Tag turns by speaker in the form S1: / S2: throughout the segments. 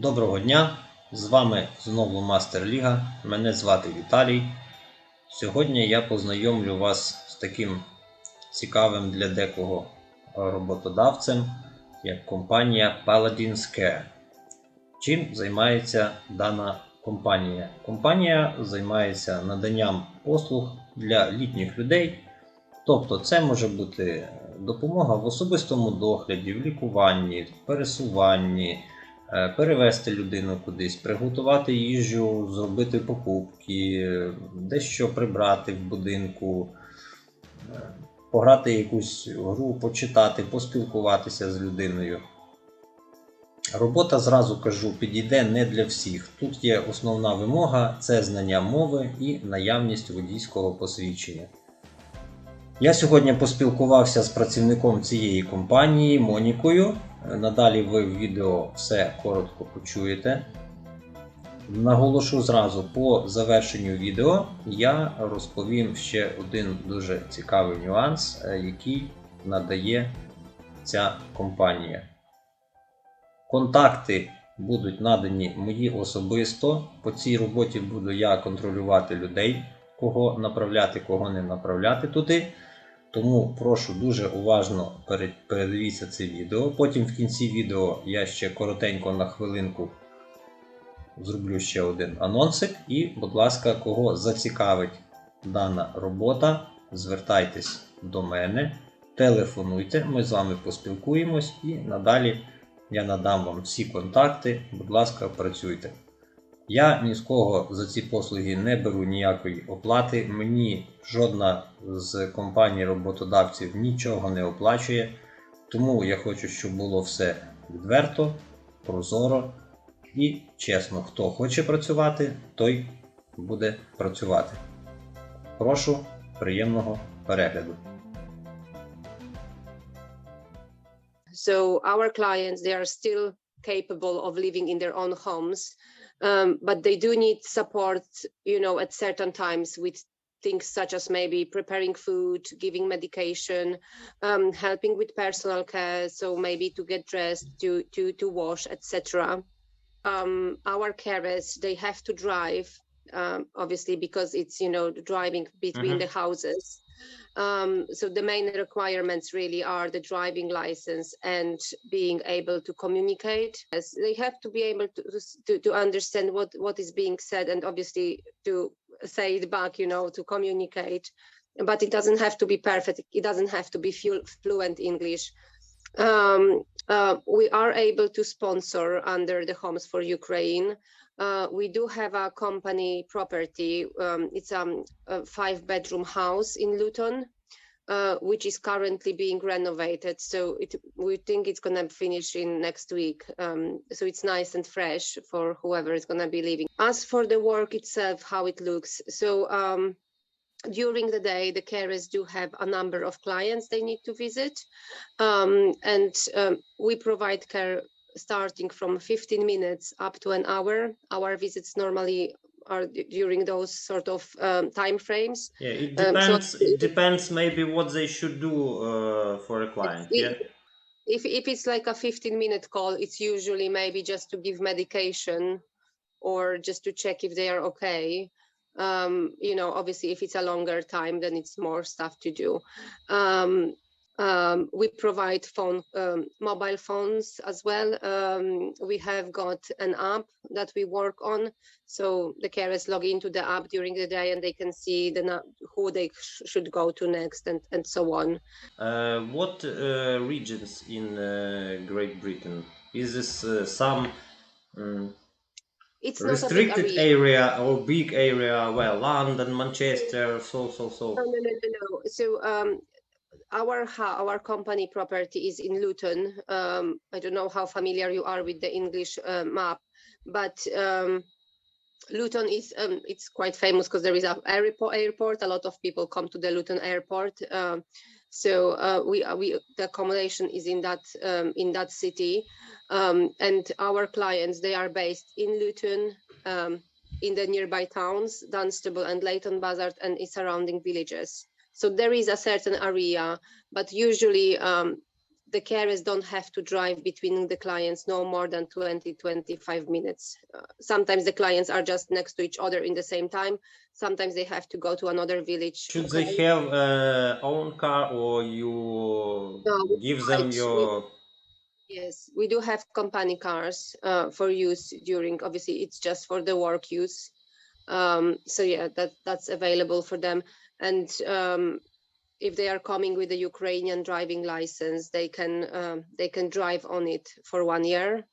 S1: Доброго дня! З вами знову Мастер Ліга. Мене звати Віталій. Сьогодні я познайомлю вас з таким цікавим для декого роботодавцем, як компанія Paladin Care. Чим займається дана компанія? Компанія займається наданням послуг для літніх людей. Тобто це може бути допомога в особистому догляді, в лікуванні, в пересуванні, перевезти людину кудись, приготувати їжу, зробити покупки, дещо прибрати в будинку, пограти якусь гру, почитати, поспілкуватися з людиною. Робота, зразу кажу, підійде не для всіх. Тут є основна вимога – це знання мови і наявність водійського посвідчення. Я сьогодні поспілкувався з працівником цієї компанії Монікою. Надалі ви в відео все коротко почуєте. Наголошу зразу, по завершенню відео я розповім ще один дуже цікавий нюанс, який надає ця компанія. Контакти будуть надані мої особисто. По цій роботі буду я контролювати людей, кого направляти, кого не направляти туди. Тому прошу дуже уважно передивіться це відео. Потім в кінці відео я ще коротенько на хвилинку зроблю ще один анонсик. І, будь ласка, кого зацікавить дана робота, звертайтесь до мене, телефонуйте, ми з вами поспілкуємось і надалі я надам вам всі контакти. Будь ласка, працюйте. Я ні з кого за ці послуги не беру ніякої оплати, мені жодна з компаній роботодавців нічого не оплачує, тому я хочу, щоб було все відверто, прозоро і чесно. Хто хоче працювати, той буде працювати. Прошу приємного перегляду.
S2: So our clients, they are still capable of living in their own homes. But they do need support, at certain times with things such as maybe preparing food, giving medication, helping with personal care, so maybe to get dressed, to wash, etc. Our carers, they have to drive, obviously, because it's, driving between the houses. So the main requirements really are the driving license and being able to communicate. As they have to be able to understand what is being said and obviously to say it back, to communicate. But it doesn't have to be perfect. It doesn't have to be fluent English. We are able to sponsor under the Homes for Ukraine. We do have a company property. It's a 5-bedroom house in Luton, which is currently being renovated. So we think it's going to finish in next week. So it's nice and fresh for whoever is going to be living. As for the work itself, how it looks. So during the day, the carers do have a number of clients they need to visit. And we provide care starting from 15 minutes up to an hour. Our visits normally are during those sort of time frames.
S1: Yeah, it depends. It depends maybe what they should do for a client. Yeah.
S2: If it's like a 15-minute call, it's usually maybe just to give medication or just to check if they are okay. Obviously, if it's a longer time, then it's more stuff to do. We provide mobile phones as well. We have got an app that we work on. So the carers log into the app during the day and they can see who they should go to next and so on.
S1: What regions in Great Britain? Is this some
S2: it's
S1: restricted
S2: not a big
S1: area or big area? Well, London, Manchester, so.
S2: No. So our company property is in Luton. I don't know how familiar you are with the English map, but Luton is it's quite famous because there is an airport. A lot of people come to the Luton airport. So the accommodation is in that city, and our clients, they are based in Luton, in the nearby towns, Dunstable and Leighton Buzzard, and its surrounding villages. So there is a certain area, but usually the carriers don't have to drive between the clients no more than 20-25 minutes. Sometimes the clients are just next to each other in the same time. Sometimes they have to go to another village.
S1: Should they have own car, or you
S2: No, we
S1: give them
S2: provide-
S1: your...
S2: Yes, we do have company cars for use during, obviously it's just for the work use. So yeah, that's available for them. And if they are coming with a Ukrainian driving license, they can drive on it for 1 year.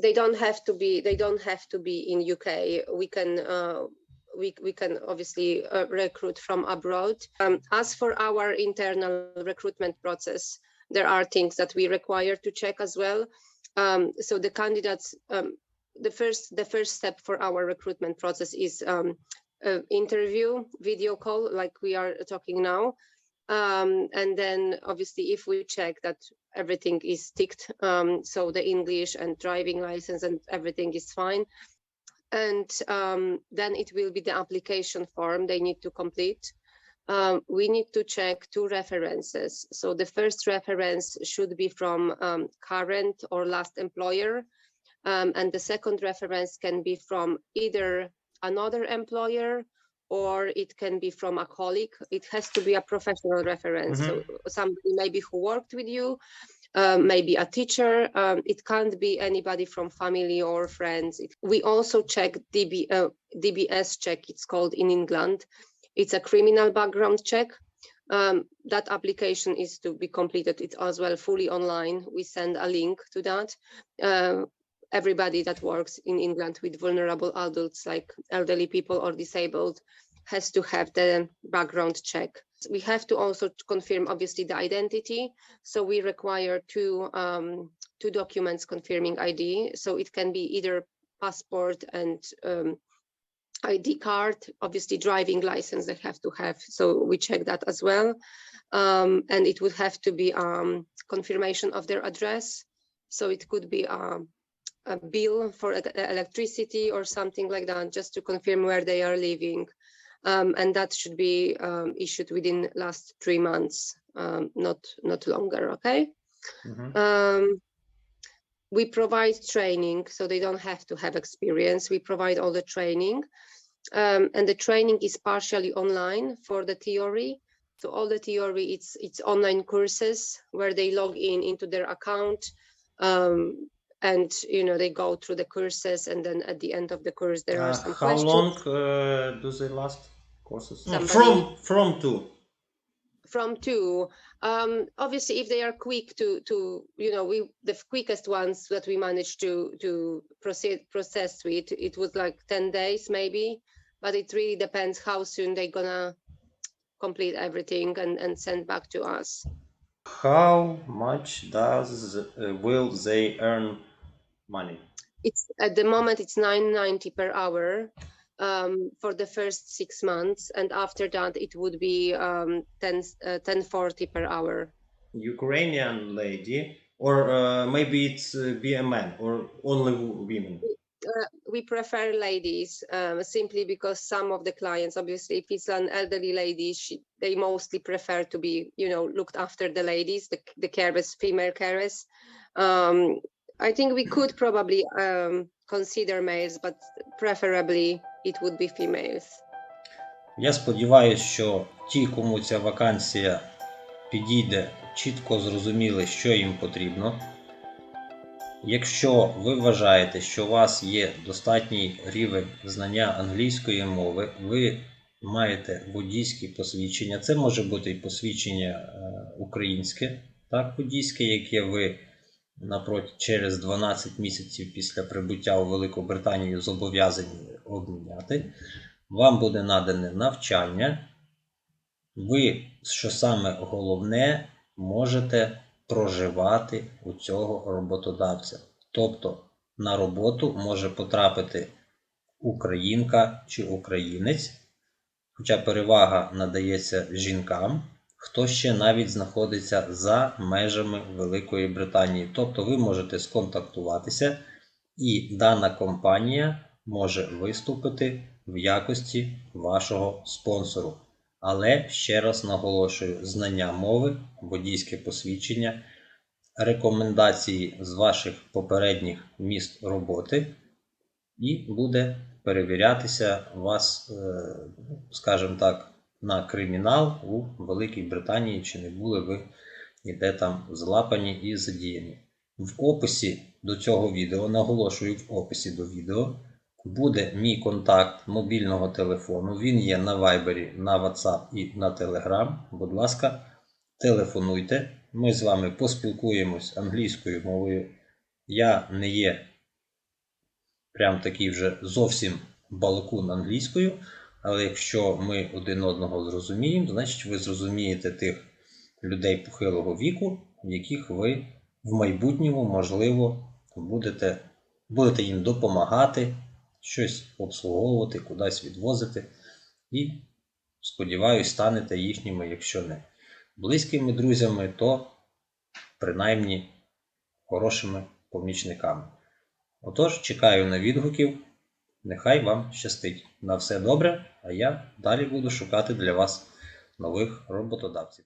S2: They don't have to be in UK. We can obviously recruit from abroad. As for our internal recruitment process, there are things that we require to check as well. So the candidates, the first step for our recruitment process is interview, video call, like we are talking now. And then obviously if we check that everything is ticked, so the English and driving license and everything is fine, and then it will be the application form they need to complete. We need to check 2 references. So the first reference should be from current or last employer, and the second reference can be from either another employer or it can be from a colleague. It has to be a professional reference. So somebody maybe who worked with you, maybe a teacher. It can't be anybody from family or friends. We also check DBS check, it's called in England. It's a criminal background check. That application is to be completed. It's as well fully online. We send a link to that. Everybody that works in England with vulnerable adults, like elderly people or disabled, has to have the background check. We have to also confirm, obviously, the identity. So we require 2 documents confirming ID. So it can be either passport and ID card, obviously driving license they have to have. So we check that as well. And it would have to be confirmation of their address. So it could be a bill for electricity or something like that, just to confirm where they are living. And that should be issued within last 3 months, not longer, okay? We provide training, so they don't have to have experience. We provide all the training. And the training is partially online for the theory. So all the theory, it's online courses where they log into their account, and they go through the courses, and then at the end of the course there are some questions.
S1: How long do they last courses? From 2.
S2: From 2. Obviously, if they are quick to the quickest ones that we managed to process with, it was like 10 days maybe, but it really depends how soon they're gonna complete everything and send back to us.
S1: How much will they earn money?
S2: It's at the moment it's $9.90 per hour for the first 6 months, and after that it would be $10.40 per hour.
S1: Ukrainian lady, or maybe it's be a man, or only women?
S2: We prefer ladies, simply because some of the clients, obviously if it's an elderly lady, they mostly prefer to be looked after, the ladies, the carers, female carers. I think we could probably consider males, but preferably it would be females.
S1: Я сподіваюся, що ті, кому ця вакансія підійде, чітко зрозуміли, що їм потрібно. Якщо ви вважаєте, що у вас є достатній рівень знання англійської мови, ви маєте водійські посвідчення, це може бути і посвідчення українське, так, водійське, яке ви через 12 місяців після прибуття у Велику Британію зобов'язані обміняти. Вам буде надане навчання. Ви, що саме головне, можете проживати у цього роботодавця. Тобто на роботу може потрапити українка чи українець, хоча перевага надається жінкам, хто ще навіть знаходиться за межами Великої Британії. Тобто ви можете сконтактуватися, і дана компанія може виступити в якості вашого спонсору. Але, ще раз наголошую, знання мови, водійське посвідчення рекомендації з ваших попередніх міст роботи і буде перевірятися вас, скажімо так, на кримінал у Великій Британії, чи не були ви ніде там злапані і задіяні. В описі до цього відео, наголошую, в описі до відео, буде мій контакт мобільного телефону. Він є на Viber, на WhatsApp і на Telegram. Будь ласка, телефонуйте. Ми з вами поспілкуємось англійською мовою. Я не є прям такий вже зовсім балакун англійською, але якщо ми один одного зрозуміємо, значить ви зрозумієте тих людей похилого віку, яких ви в майбутньому, можливо, будете їм допомагати, щось обслуговувати, кудись відвозити і, сподіваюсь, станете їхніми, якщо не близькими друзями, то принаймні хорошими помічниками. Отож, чекаю на відгуків, нехай вам щастить. На все добре, а я далі буду шукати для вас нових роботодавців.